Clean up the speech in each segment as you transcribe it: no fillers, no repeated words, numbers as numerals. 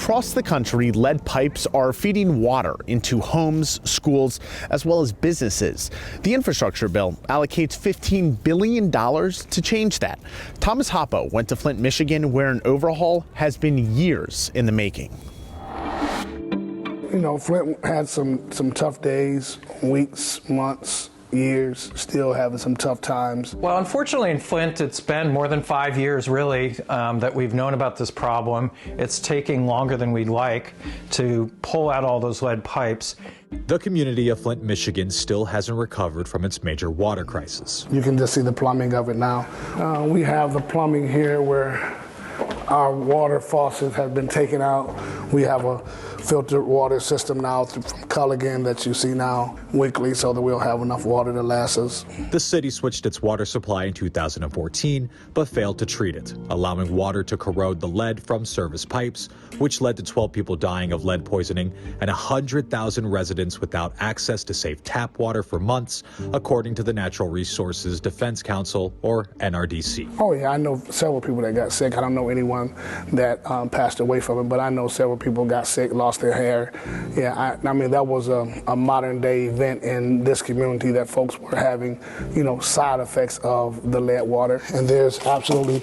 Across the country, lead pipes are feeding water into homes, schools, as well as businesses. The infrastructure bill allocates $15 billion to change that. Thomas Hoppo went to Flint, Michigan, where an overhaul has been years in the making. You know, Flint had some tough days, weeks, months, years, still having some tough times. Well, unfortunately in Flint, it's been more than 5 years really that we've known about this problem. It's taking longer than we'd like to pull out all those lead pipes. The community of Flint, Michigan still hasn't recovered from its major water crisis. You can just see the plumbing of it now. We have the plumbing here where our water faucets have been taken out. We have a filtered water system now from Culligan that you see now weekly so that we'll have enough water to last us. The city switched its water supply in 2014, but failed to treat it, allowing water to corrode the lead from service pipes, which led to 12 people dying of lead poisoning and 100,000 residents without access to safe tap water for months, according to the Natural Resources Defense Council, or NRDC. Oh yeah, I know several people that got sick. I don't know anyone that passed away from it, but I know several people got sick, lost their hair. Yeah, I mean, that was a modern day event in this community that folks were having, you know, side effects of the lead water. And there's absolutely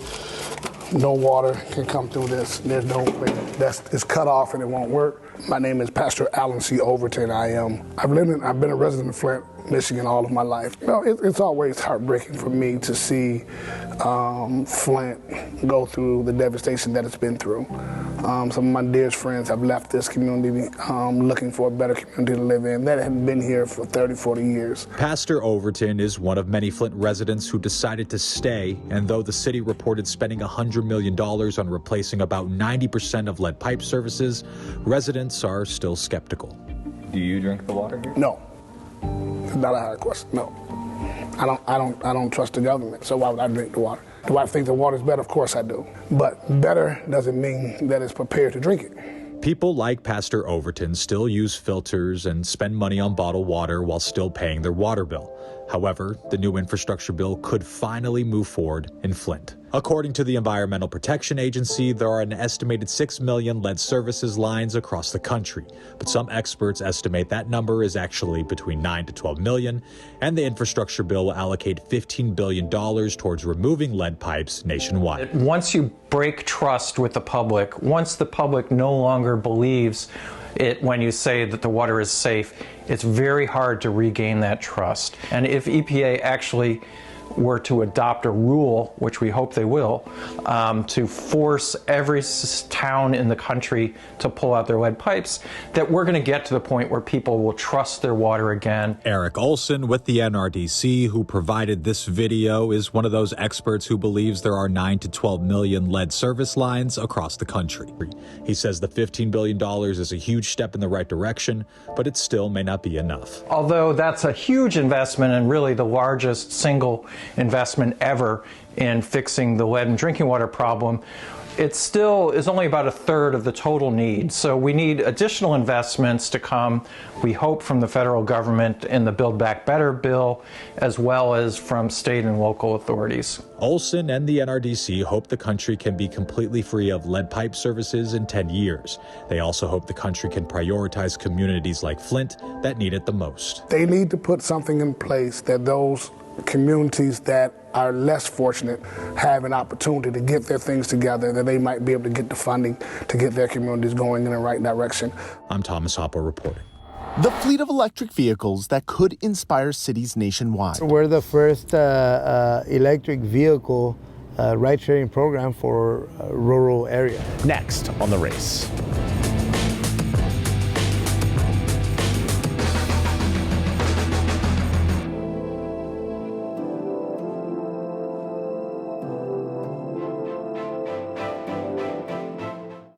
no water can come through this. There's no way. It's cut off and it won't work. My name is Pastor Alan C. Overton. I've been a resident of Flint, Michigan all of my life. You know, it's always heartbreaking for me to see Flint go through the devastation that it's been through. Some of my dearest friends have left this community looking for a better community to live in that have been here for 30, 40 years. Pastor Overton is one of many Flint residents who decided to stay, and though the city reported spending $100 million on replacing about 90% of lead pipe services, residents are still skeptical. Do you drink the water here? No. It's not a hard question, no. I don't trust the government, so why would I drink the water? Do I think the water's better? Of course I do. But better doesn't mean that it's prepared to drink it. People like Pastor Overton still use filters and spend money on bottled water while still paying their water bill. However, the new infrastructure bill could finally move forward in Flint. According to the Environmental Protection Agency, there are an estimated 6 million lead services lines across the country, but some experts estimate that number is actually between 9 to 12 million, and the infrastructure bill will allocate $15 billion towards removing lead pipes nationwide. Once you break trust with the public, once the public no longer believes it when you say that the water is safe, it's very hard to regain that trust. And if EPA actually were to adopt a rule, which we hope they will, to force every town in the country to pull out their lead pipes, that we're going to get to the point where people will trust their water again. Eric Olson with the NRDC, who provided this video, is one of those experts who believes there are 9 to 12 million lead service lines across the country. He says the $15 billion is a huge step in the right direction, but it still may not be enough. Although that's a huge investment and really the largest single investment ever in fixing the lead and drinking water problem, it still is only about a third of the total need. So we need additional investments to come, we hope, from the federal government in the Build Back Better bill, as well as from state and local authorities. Olson and the NRDC hope the country can be completely free of lead pipe services in 10 years. They also hope the country can prioritize communities like Flint that need it the most. They need to put something in place that those communities that are less fortunate have an opportunity to get their things together, that they might be able to get the funding to get their communities going in the right direction. I'm Thomas Hoppo reporting. The fleet of electric vehicles that could inspire cities nationwide. We're the first electric vehicle ride-sharing program for rural area. Next on The Race.